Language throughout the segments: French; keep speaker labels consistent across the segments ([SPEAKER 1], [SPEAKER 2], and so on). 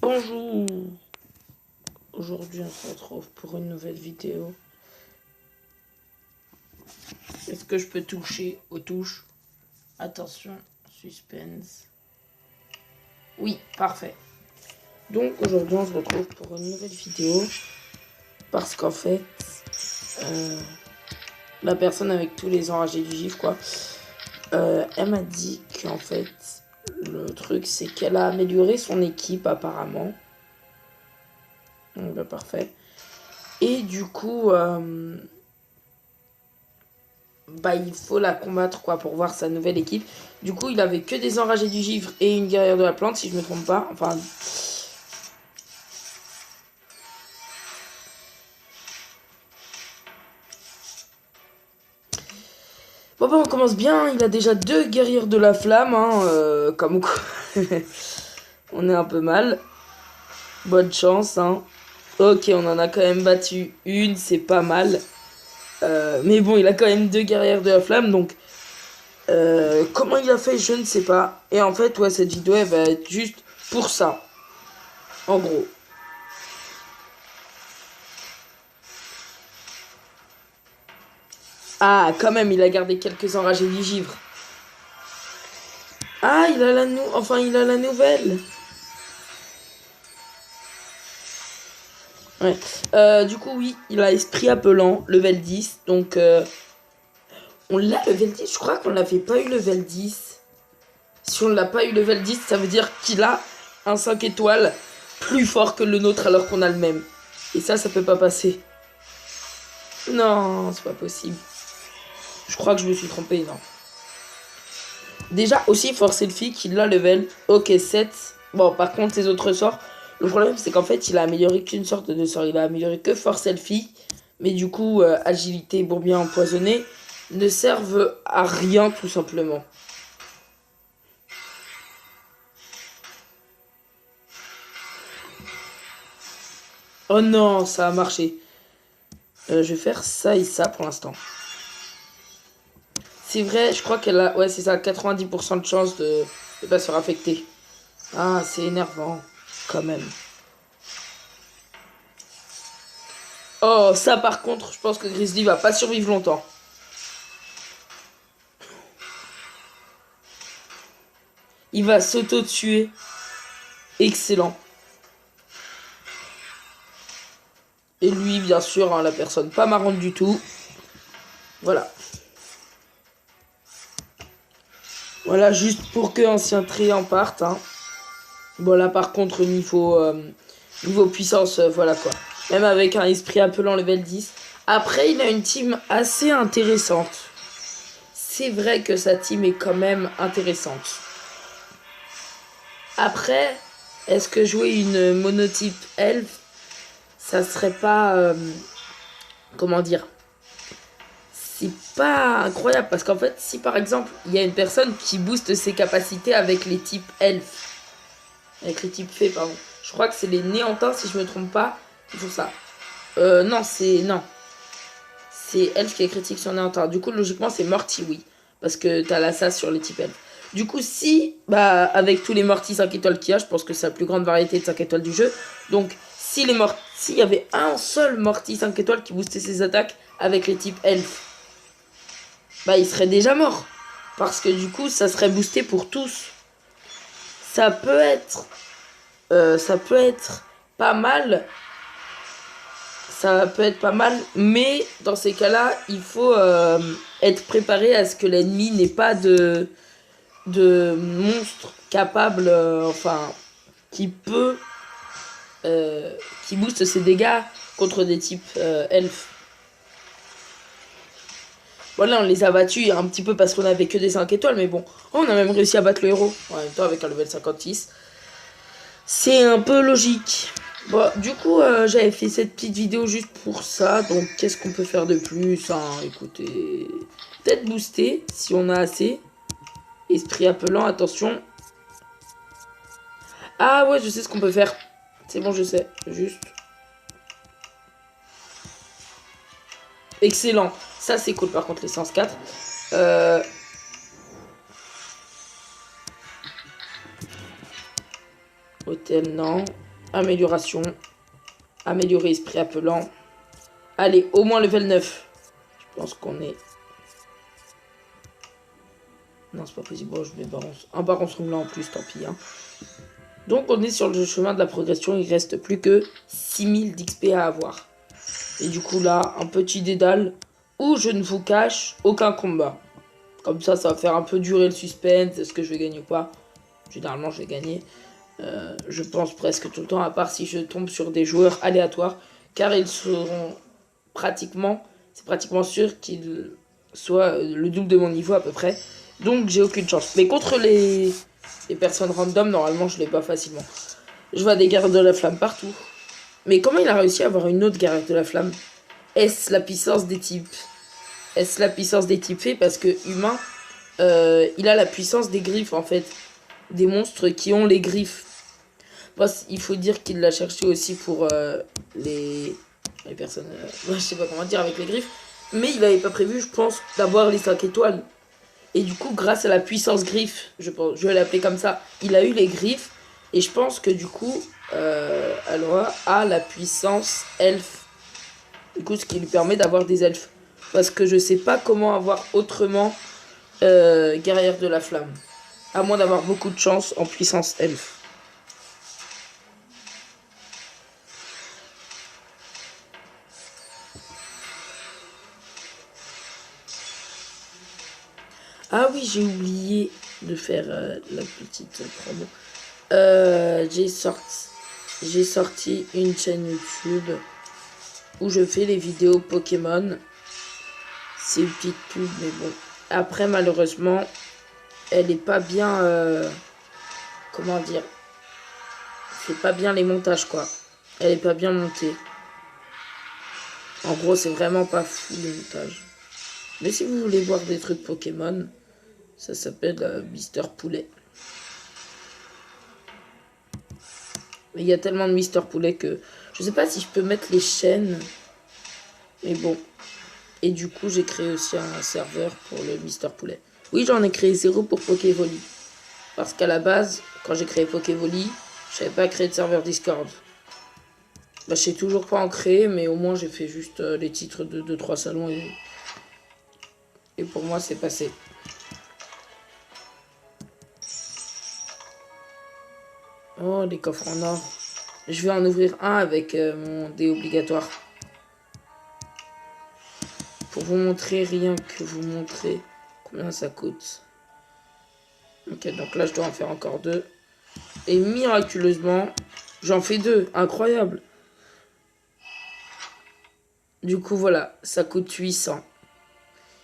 [SPEAKER 1] Bonjour. Aujourd'hui on se retrouve pour une nouvelle vidéo. Est-ce que je peux toucher aux touches? Attention, suspense. Oui, parfait. Donc aujourd'hui on se retrouve pour une nouvelle vidéo. Parce qu'en fait, la personne avec tous les enragés du gif, quoi, elle m'a dit qu'en fait, le truc c'est qu'elle a amélioré son équipe apparemment. Donc bah, parfait. Et du coup, bah, il faut la combattre quoi pour voir sa nouvelle équipe. Du coup, il avait que des enragés du givre et une guerrière de la plante, si je me trompe pas. Enfin. Bon, bah, on commence bien. Il a déjà 2 guerrières de la flamme, hein, comme quoi. On est un peu mal. Bonne chance, hein. Ok, on en a quand même battu une, c'est pas mal. Mais bon, il a quand même 2 guerrières de la flamme, donc. Comment il a fait, je ne sais pas. Et en fait, ouais, cette vidéo, elle va être juste pour ça. En gros. Ah, quand même, il a gardé quelques enragés du givre. Ah, il a la nouvelle. Ouais. Du coup, oui, il a esprit appelant, level 10. Donc, on l'a level 10. Je crois qu'on l'avait pas eu level 10. Si on l'a pas eu level 10, ça veut dire qu'il a un 5 étoiles plus fort que le nôtre alors qu'on a le même. Et ça peut pas passer. Non, c'est pas possible. Je crois que je me suis trompé, non. Déjà, aussi, Force Elfie, qui l'a level. Ok, 7. Bon, par contre, les autres sorts, le problème, c'est qu'en fait, il a amélioré qu'une sorte de sort. Il a amélioré que Force Elfie. Mais du coup, agilité, bien empoisonné, ne servent à rien, tout simplement. Oh non, ça a marché. Je vais faire ça et ça pour l'instant. C'est vrai, je crois qu'elle a... Ouais, c'est ça, 90% de chance de ne pas se faire affecter. Ah, c'est énervant, quand même. Oh, ça par contre, je pense que Grizzly va pas survivre longtemps. Il va s'auto-tuer. Excellent. Et lui, bien sûr, hein, la personne pas marrante du tout. Voilà. Voilà, juste pour que Ancien Tréant parte. Hein. Bon, là, par contre, niveau puissance, voilà quoi. Même avec un esprit appelant level 10. Après, il a une team assez intéressante. C'est vrai que sa team est quand même intéressante. Après, est-ce que jouer une monotype elfe, ça serait pas... comment dire, c'est pas incroyable parce qu'en fait, si par exemple il y a une personne qui booste ses capacités avec les types elfes, avec les types fées, pardon, je crois que c'est les néantins si je me trompe pas, qui font ça. Non, c'est elfe qui est critique sur néantin. Du coup, logiquement, c'est morty, oui, parce que t'as la SAS sur les types elfes. Du coup, si, bah, avec tous les mortis 5 étoiles qu'il y a, je pense que c'est la plus grande variété de 5 étoiles du jeu. Donc, s'il y avait un seul mortis 5 étoiles qui boostait ses attaques avec les types elfes, bah il serait déjà mort. Parce que du coup, ça serait boosté pour tous. Ça peut être... ça peut être pas mal. Ça peut être pas mal. Mais dans ces cas-là, il faut être préparé à ce que l'ennemi n'ait pas de monstre capable... enfin, qui peut... qui booste ses dégâts contre des types elfes. Voilà, on les a battus un petit peu parce qu'on avait que des 5 étoiles, mais bon. Oh, on a même réussi à battre le héros. En même temps, avec un level 56. C'est un peu logique. Bon, du coup, j'avais fait cette petite vidéo juste pour ça. Donc, qu'est-ce qu'on peut faire de plus, hein? Écoutez, peut-être booster, si on a assez. Esprit appelant, attention. Ah ouais, je sais ce qu'on peut faire. C'est bon, je sais. Juste. Excellent. Ça, c'est cool, par contre, l'essence 4. Hôtel, non. Amélioration. Améliorer esprit appelant. Allez, au moins level 9. Je pense qu'on est... Non, c'est pas possible. Bon, je mets un baron sanglant en plus, tant pis. Hein. Donc, on est sur le chemin de la progression. Il reste plus que 6000 d'XP à avoir. Et du coup, là, un petit dédale où je ne vous cache aucun combat. Comme ça va faire un peu durer le suspense. Est-ce que je vais gagner ou pas? Généralement, je vais gagner. Je pense presque tout le temps, à part si je tombe sur des joueurs aléatoires. Car ils seront pratiquement... C'est pratiquement sûr qu'ils soient le double de mon niveau à peu près. Donc, j'ai aucune chance. Mais contre les personnes random, normalement, je l'ai pas facilement. Je vois des guerres de la flamme partout. Mais comment il a réussi à avoir une autre guerre de la flamme? Est-ce la puissance des types? Est-ce la puissance des types faits? Parce que humain, il a la puissance des griffes en fait. Des monstres qui ont les griffes. Bon, il faut dire qu'il l'a cherché aussi pour les personnes... je sais pas comment dire avec les griffes. Mais il n'avait pas prévu, je pense, d'avoir les 5 étoiles. Et du coup, grâce à la puissance griffe, je vais l'appeler comme ça, il a eu les griffes. Et je pense que du coup, Aloha a la puissance elfe. Du coup, ce qui lui permet d'avoir des elfes. Parce que je sais pas comment avoir autrement guerrière de la flamme. À moins d'avoir beaucoup de chance en puissance elfe. Ah oui, j'ai oublié de faire la petite promo. J'ai sorti une chaîne YouTube où je fais les vidéos Pokémon. C'est une petite pub, mais bon. Après, malheureusement, elle est pas bien... comment dire? C'est pas bien les montages, quoi. Elle est pas bien montée. En gros, c'est vraiment pas fou les montages. Mais si vous voulez voir des trucs Pokémon, ça s'appelle Mister Poulet. Mais il y a tellement de Mister Poulet que... Je sais pas si je peux mettre les chaînes. Mais bon. Et du coup, j'ai créé aussi un serveur pour le Mister Poulet. Oui, j'en ai créé 0 pour Pokévolley. Parce qu'à la base, quand j'ai créé Pokévolley, je savais pas créer de serveur Discord. Bah, je sais toujours pas en créer, mais au moins j'ai fait juste les titres de 2-3 salons et pour moi c'est passé. Oh, les coffres en or. Je vais en ouvrir un avec mon dé obligatoire. Pour vous montrer, rien que vous montrer combien ça coûte. Ok, donc là je dois en faire encore 2. Et miraculeusement, j'en fais 2. Incroyable. Du coup, voilà, ça coûte 800.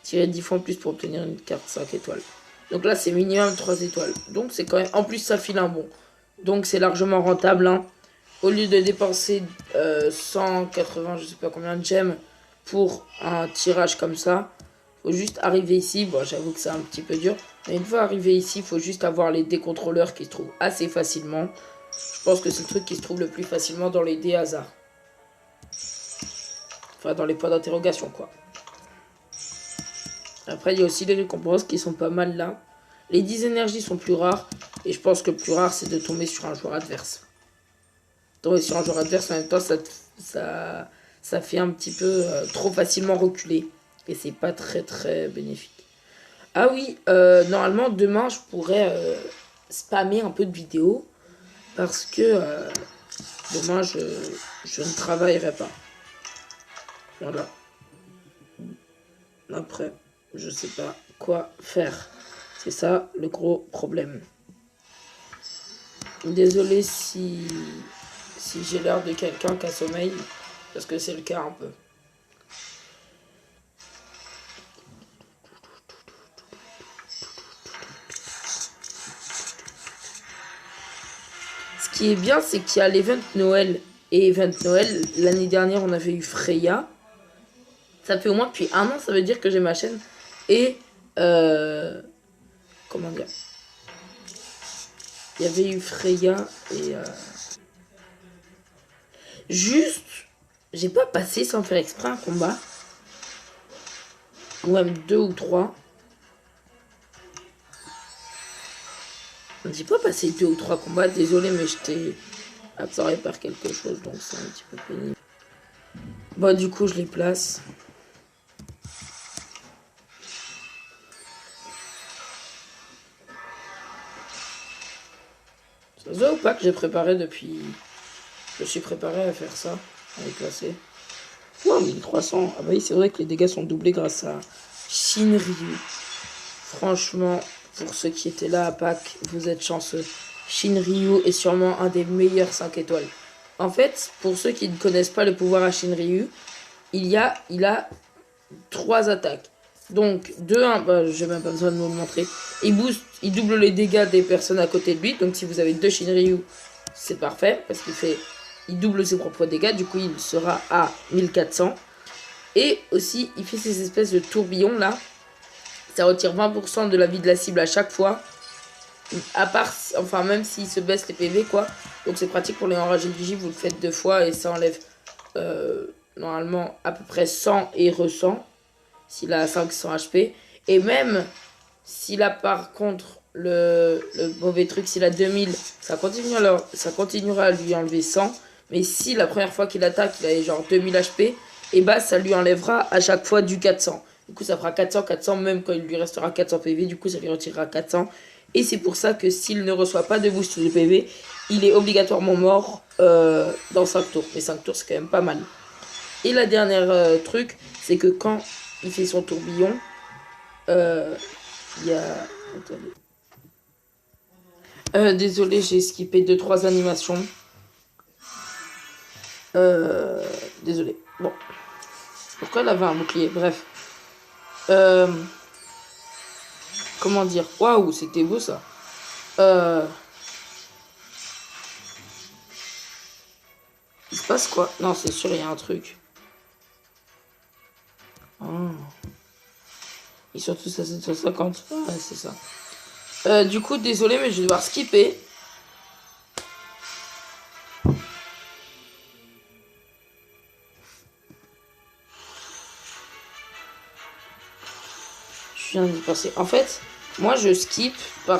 [SPEAKER 1] Tirer 10 fois en plus pour obtenir une carte 5 étoiles. Donc là, c'est minimum 3 étoiles. Donc c'est quand même... En plus, ça file un bon. Donc c'est largement rentable. Hein. Au lieu de dépenser 180, je sais pas combien de gemmes pour un tirage comme ça, faut juste arriver ici. Bon, j'avoue que c'est un petit peu dur. Mais une fois arrivé ici, il faut juste avoir les décontrôleurs qui se trouvent assez facilement. Je pense que c'est le truc qui se trouve le plus facilement dans les dés hasards. Enfin, dans les points d'interrogation, quoi. Après, il y a aussi les récompenses qui sont pas mal là. Les 10 énergies sont plus rares. Et je pense que le plus rare, c'est de tomber sur un joueur adverse. Tomber sur un joueur adverse, en même temps, ça fait un petit peu trop facilement reculer. Et c'est pas très très bénéfique. Ah oui, normalement, demain, je pourrais spammer un peu de vidéos. Parce que demain, je ne travaillerai pas. Voilà. Après, je sais pas quoi faire. C'est ça le gros problème. Désolé si j'ai l'air de quelqu'un qui a sommeil, parce que c'est le cas un peu. Ce qui est bien, c'est qu'il y a l'event Noël. Et event Noël, l'année dernière, on avait eu Freya. Ça fait au moins depuis 1 an, ça veut dire que j'ai ma chaîne. Et... comment dire? Il y avait eu Freya et... Juste... J'ai pas passé sans faire exprès un combat. Ou même 2 ou 3. J'ai pas passé 2 ou 3 combats, désolé, mais j'étais ça répare quelque chose, donc c'est un petit peu pénible. Bon, du coup, je les place. Ça se voit ou pas que j'ai préparé depuis... Je suis préparé à faire ça, à les placer. Wow, 1300. Ah bah oui, c'est vrai que les dégâts sont doublés grâce à Shinryu. Franchement, pour ceux qui étaient là à Pâques, vous êtes chanceux. Shinryu est sûrement un des meilleurs 5 étoiles. En fait, pour ceux qui ne connaissent pas le pouvoir à Shinryu, il a 3 attaques. Donc, de 1, bah, j'ai même pas besoin de vous le montrer. Il booste, il double les dégâts des personnes à côté de lui. Donc, si vous avez 2 Shinryu, c'est parfait. Parce il double ses propres dégâts. Du coup, il sera à 1400. Et aussi, il fait ces espèces de tourbillons là. Ça retire 20% de la vie de la cible à chaque fois. À part, enfin, même s'il se baisse les PV, quoi. Donc, c'est pratique pour les enragés de vigie. Vous le faites 2 fois et ça enlève normalement à peu près 100 et ressent. S'il a 500 HP. Et même s'il a par contre le mauvais truc, s'il a 2000, ça continuera à lui enlever 100. Mais si la première fois qu'il attaque, il a genre 2000 HP, et bah ça lui enlèvera à chaque fois du 400. Du coup, ça fera 400, 400, même quand il lui restera 400 PV, du coup, ça lui retirera 400. Et c'est pour ça que s'il ne reçoit pas de boost de PV, il est obligatoirement mort dans 5 tours. Mais 5 tours, c'est quand même pas mal. Et la dernière truc, c'est que quand il fait son tourbillon, il y a... désolé, j'ai skippé 2-3 animations. Désolé. Bon. Pourquoi elle avait un bouclier? Bref. Comment dire? Waouh, c'était beau ça. Il se passe quoi? Non, c'est sûr, il y a un truc. Oh. Ils sont tous à 750. Ouais, c'est ça. Du coup, désolé, mais je vais devoir skipper. Je viens d'y penser. En fait, moi, je skip parce